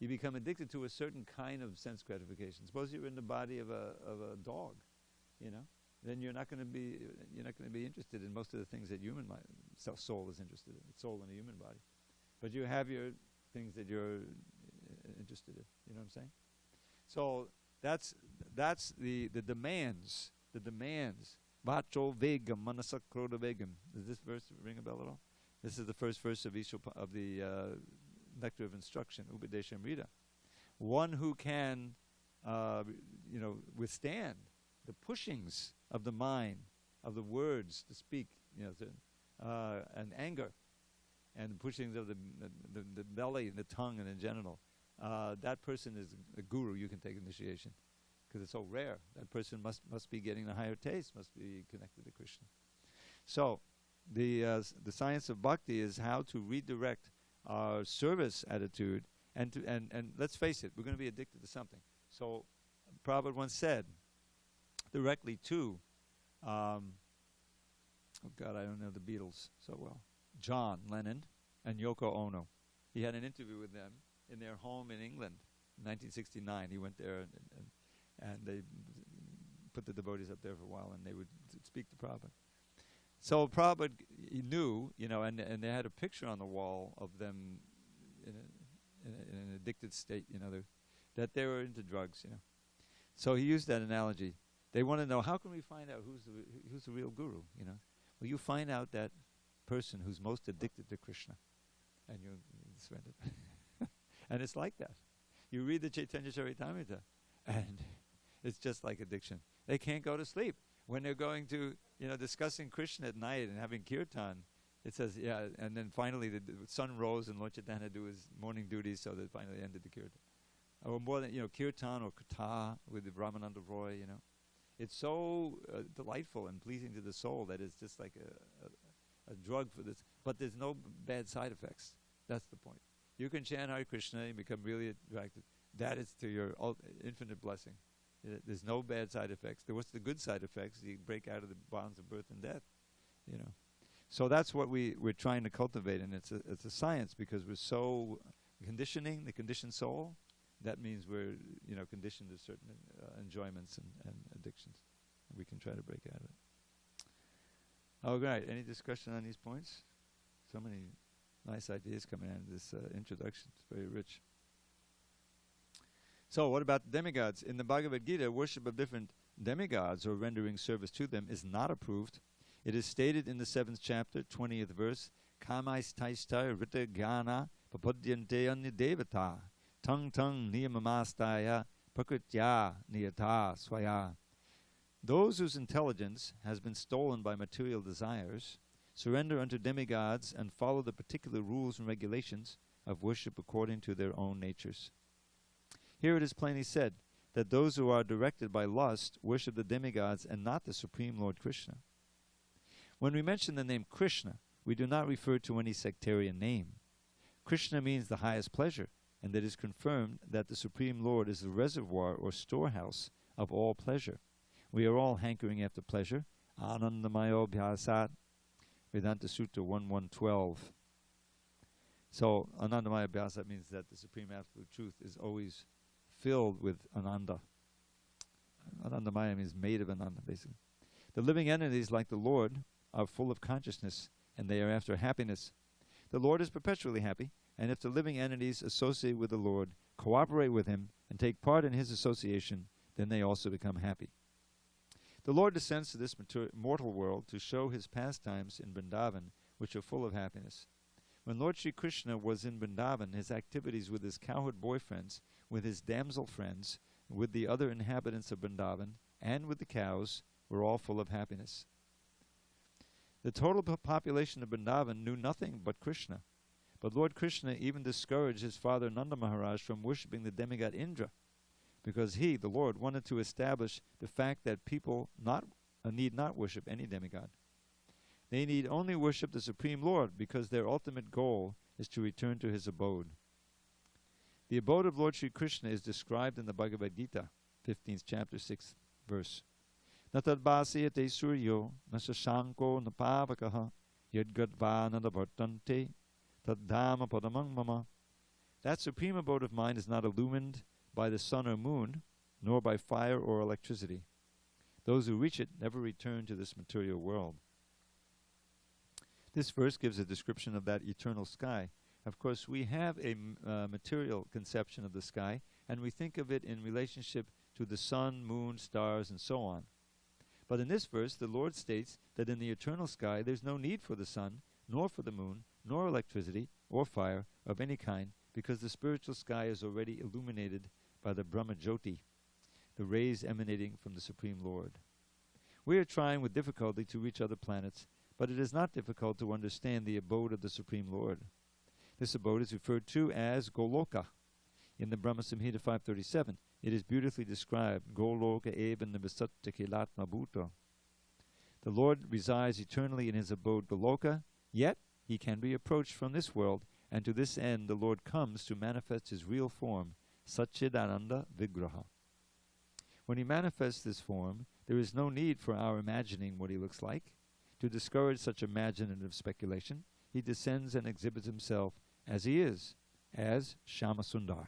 You become addicted to a certain kind of sense gratification. Suppose you're in the body of a dog, then you're not going to be interested in most of the things that human soul is interested in. It's soul in a human body, but you have your things that you're interested in. You know what I'm saying? So that's the demands. The demands. Vacho vegam manasak kroda vegam. Does this verse ring a bell at all? This is the first verse of the Nectar of Instruction, Upadeshamrita. One who can, withstand the pushings of the mind, of the words to speak, and anger, and the pushings of the belly, and the tongue, and the genital. That person is a guru. You can take initiation, because it's so rare. That person must be getting the higher taste, must be connected to Krishna. So, the science of bhakti is how to redirect our service attitude, and let's face it, we're going to be addicted to something. So, Prabhupada once said directly to, I don't know the Beatles so well, John Lennon and Yoko Ono. He had an interview with them in their home in England in 1969. He went there and they put the devotees up there for a while, and they would speak to Prabhupada. So Prabhupada, he knew, and they had a picture on the wall of them in an addicted state, that they were into drugs, So he used that analogy. They want to know, how can we find out who's the real guru, Well, you find out that person who's most addicted to Krishna, and you surrender. And it's like that. You read the Chaitanya Charitamrita, and it's just like addiction. They can't go to sleep. When they're going to, discussing Krishna at night and having kirtan, it says, and then finally the sun rose and Lord Chaitanya do his morning duties, so they finally ended the kirtan. Or more than, kirtan or katha with the Brahmananda Roy, It's so delightful and pleasing to the soul that it's just like a drug for this. But there's no bad side effects. That's the point. You can chant Hare Krishna and become really attracted. That is to your infinite blessing. There's no bad side effects. What's the good side effects? You break out of the bonds of birth and death, So that's what we're trying to cultivate, and it's a science, because we're so conditioning the conditioned soul. That means we're conditioned to certain enjoyments and addictions. And we can try to break out of it. All right. Any discussion on these points? So many nice ideas coming out of this introduction. It's very rich. So what about the demigods? In the Bhagavad Gita, worship of different demigods or rendering service to them is not approved. It is stated in the 7th chapter, 20th verse, Kamaistaista rita gyana papudyante annidevata tang tang niyamamastaya prakritya niyata swaya. Those whose intelligence has been stolen by material desires surrender unto demigods and follow the particular rules and regulations of worship according to their own natures. Here it is plainly said that those who are directed by lust worship the demigods and not the Supreme Lord Krishna. When we mention the name Krishna, we do not refer to any sectarian name. Krishna means the highest pleasure, and it is confirmed that the Supreme Lord is the reservoir or storehouse of all pleasure. We are all hankering after pleasure. Anandamayo bhyasat, Vedanta Sutta 1.1.12. So, Anandamaya bhyasat means that the Supreme Absolute Truth is always filled with Ananda. Anandamaya means made of Ananda, basically. The living entities, like the Lord, are full of consciousness, and they are after happiness. The Lord is perpetually happy, and if the living entities associate with the Lord, cooperate with Him, and take part in His association, then they also become happy. The Lord descends to this mortal world to show His pastimes in Vrindavan, which are full of happiness. When Lord Sri Krishna was in Vrindavan, His activities with His cowherd boyfriends, with His damsel friends, with the other inhabitants of Vrindavan, and with the cows, were all full of happiness. The total population of Vrindavan knew nothing but Krishna. But Lord Krishna even discouraged his father Nanda Maharaj from worshipping the demigod Indra, because he, the Lord, wanted to establish the fact that people need not worship any demigod. They need only worship the Supreme Lord, because their ultimate goal is to return to His abode. The abode of Lord Sri Krishna is described in the Bhagavad Gita, 15th chapter, 6th verse. Natadbhasiyate suryo nasashanko napavakaha yadgadva nadavartante taddhama padamang mama. That supreme abode of mine is not illumined by the sun or moon, nor by fire or electricity. Those who reach it never return to this material world. This verse gives a description of that eternal sky. Of course, we have a material conception of the sky, and we think of it in relationship to the sun, moon, stars, and so on. But in this verse, the Lord states that in the eternal sky there's no need for the sun, nor for the moon, nor electricity, or fire of any kind, because the spiritual sky is already illuminated by the Brahma Jyoti, the rays emanating from the Supreme Lord. We are trying with difficulty to reach other planets, but it is not difficult to understand the abode of the Supreme Lord. This abode is referred to as Goloka. In the Brahma Samhita 537, it is beautifully described, Goloka eva nivasatta kilatma bhuta. The Lord resides eternally in His abode Goloka, yet He can be approached from this world, and to this end the Lord comes to manifest His real form, Satchidananda Vigraha. When He manifests this form, there is no need for our imagining what He looks like. To discourage such imaginative speculation, He descends and exhibits Himself as He is, as Shyamasundar.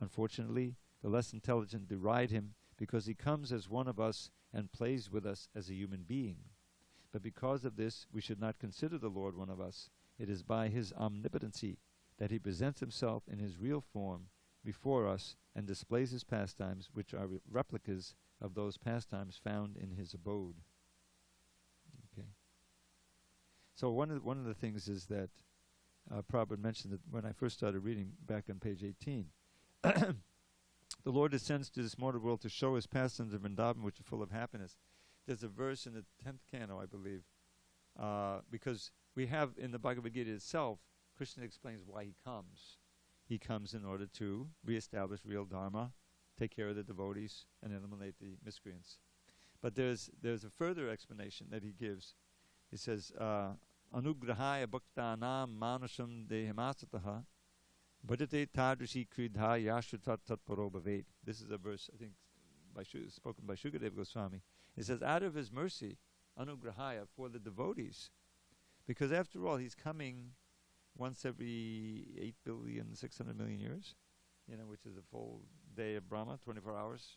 Unfortunately, the less intelligent deride Him because He comes as one of us and plays with us as a human being. But because of this, we should not consider the Lord one of us. It is by His omnipotency that He presents Himself in His real form before us and displays His pastimes, which are replicas of those pastimes found in His abode. Okay. So one of the things is that Prabhupada mentioned that when I first started reading back on page 18, the Lord descends to this mortal world to show his pastimes of Vrindavan, which are full of happiness. There's a verse in the 10th canto, I believe, because we have in the Bhagavad Gita itself, Krishna explains why he comes. He comes in order to reestablish real dharma, take care of the devotees, and eliminate the miscreants. But there's a further explanation that he gives. He says, Anugrahaya bhaktanam manusam dehimasataha bhajate tadrishi kridha yashutat tatparo bhavet. This is a verse, I think, spoken by Shukadeva Goswami. It says, out of his mercy, anugrahaya, for the devotees, because after all, he's coming once every 8,600,000,000 years, which is a full day of Brahma, 24 hours,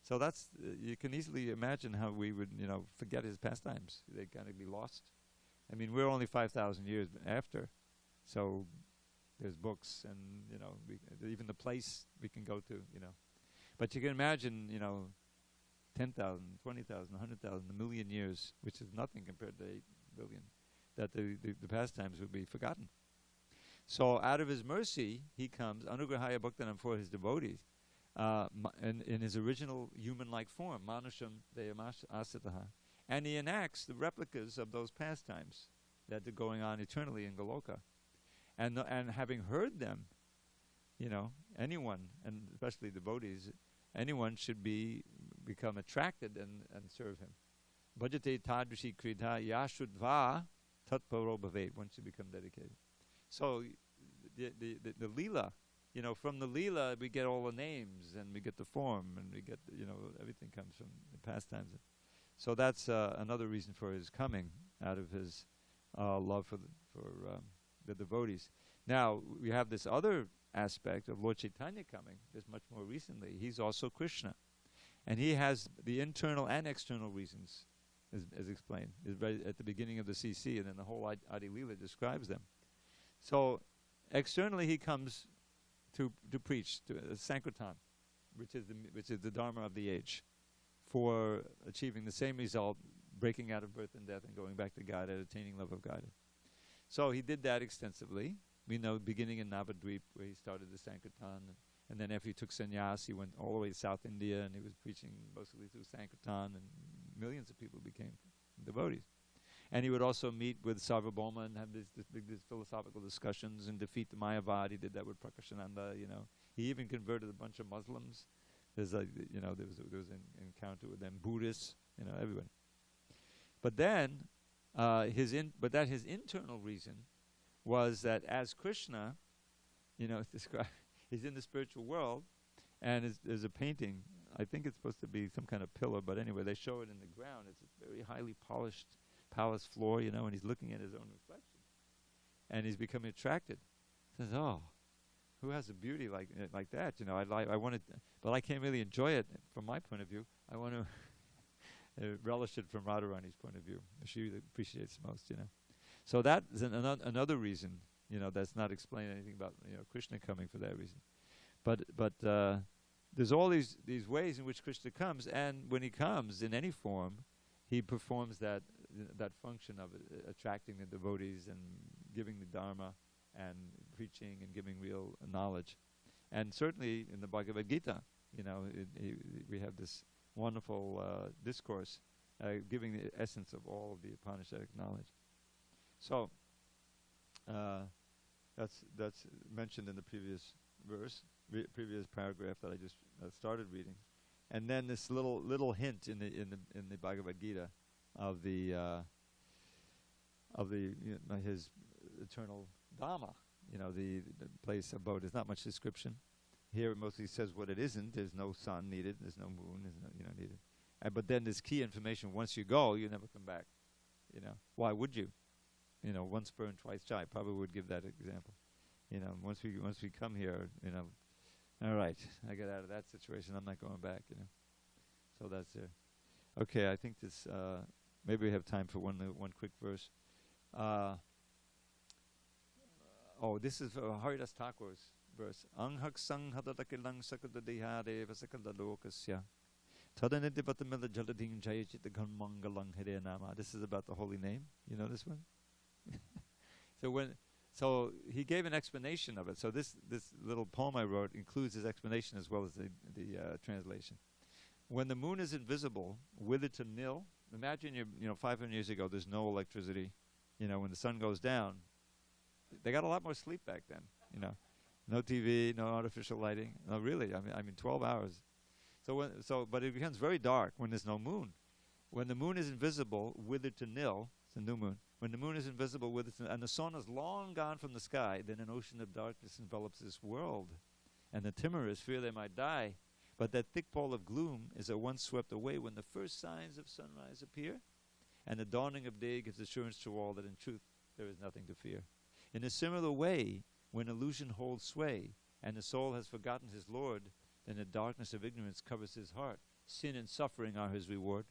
So that's, you can easily imagine how we would, forget his pastimes. They kind of be lost. I mean, we're only 5,000 years after, so there's books and, even the place we can go to, But you can imagine, 10,000, 20,000, 100,000, 1,000,000 years, which is nothing compared to 8 billion, that the pastimes would be forgotten. So out of his mercy, he comes, anugrahaya bhaktanam, for his devotees, in his original human-like form, manusham asataha, and he enacts the replicas of those pastimes that are going on eternally in Goloka, and having heard them, anyone, and especially devotees, anyone should become attracted and serve him. Bhajate tadrishi kridha yashudva tatparo bhavet, once you become dedicated. So the Leela, from the Leela we get all the names and we get the form and we get, everything comes from the pastimes. So that's another reason for his coming, out of his love for the devotees. Now we have this other aspect of Lord Chaitanya coming, just much more recently. He's also Krishna. And he has the internal and external reasons, as explained. Is right at the beginning of the CC, and then the whole Adi Leela describes them. So externally he comes to preach, to Sankirtan, which is the Dharma of the age, for achieving the same result, breaking out of birth and death and going back to God, at attaining love of God. So he did that extensively. We know, beginning in Navadvip, where he started the Sankirtan, and then after he took sannyas, he went all the way to South India, and he was preaching mostly through Sankirtan, and millions of people became devotees. And he would also meet with Sarvabhauma and have these philosophical discussions and defeat the Mayavad. He did that with Prakashananda, He even converted a bunch of Muslims. There's there was an encounter with them, Buddhists, everybody. But then, his internal reason was that as Krishna, he's in the spiritual world, and there's a painting. I think it's supposed to be some kind of pillar, but anyway, they show it in the ground. It's a very highly polished palace floor, and he's looking at his own reflection, and he's becoming attracted. He says, "Oh, who has a beauty like that? I want it, but I can't really enjoy it from my point of view. I want to relish it from Radharani's point of view. She appreciates most, So that is another reason, that's not explaining anything about Krishna coming for that reason. But there's all these ways in which Krishna comes, and when he comes in any form, he performs that function of attracting the devotees and giving the Dharma and preaching and giving real knowledge. And certainly in the Bhagavad Gita, we have this wonderful discourse giving the essence of all of the Upanishadic knowledge. So that's mentioned in the previous verse, previous paragraph that I just started reading, and then this little hint in the Bhagavad Gita of his eternal Dhamma, the place abode. There's not much description here. It mostly says what it isn't. There's no sun needed. There's no moon. There's no needed. But then there's key information. Once you go, you never come back. Why would you? Once burned, twice shy. Probably would give that example. Once we come here, all right, I get out of that situation. I'm not going back. So that's there. Okay, I think this. Maybe we have time for one quick verse. This is Haridas Thakur's verse. Anghak sang hadadakilang sakadadihade vasakadalokasya. Tadanidivatammila jalading jayachit ghanmangalang hare nama. This is about the holy name. You know this one? So he gave an explanation of it. So this little poem I wrote includes his explanation as well as the translation. When the moon is invisible, withered to nil. Imagine 500 years ago, there's no electricity. When the sun goes down, they got a lot more sleep back then. No TV, no artificial lighting. No, really. I mean, 12 hours. But it becomes very dark when there's no moon. When the moon is invisible, withered to nil. It's a new moon. When the moon is invisible, withered to nil, and the sun is long gone from the sky, then an ocean of darkness envelops this world, and the timorous fear they might die. But that thick pall of gloom is at once swept away when the first signs of sunrise appear, and the dawning of day gives assurance to all that in truth there is nothing to fear. In a similar way, when illusion holds sway, and the soul has forgotten his Lord, then the darkness of ignorance covers his heart. Sin and suffering are his reward.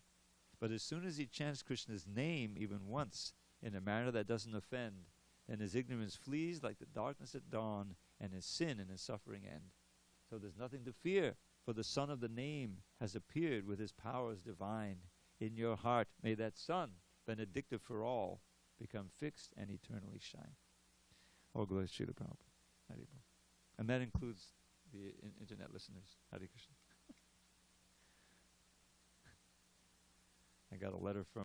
But as soon as he chants Krishna's name even once, in a manner that doesn't offend, then his ignorance flees like the darkness at dawn, and his sin and his suffering end. So there's nothing to fear, for the Son of the Name has appeared with his powers divine. In your heart may that sun, benedictive for all, become fixed and eternally shine. All glory to Srila Prabhupada. Hare Bol. And that includes the internet listeners. Hare Krishna. I got a letter from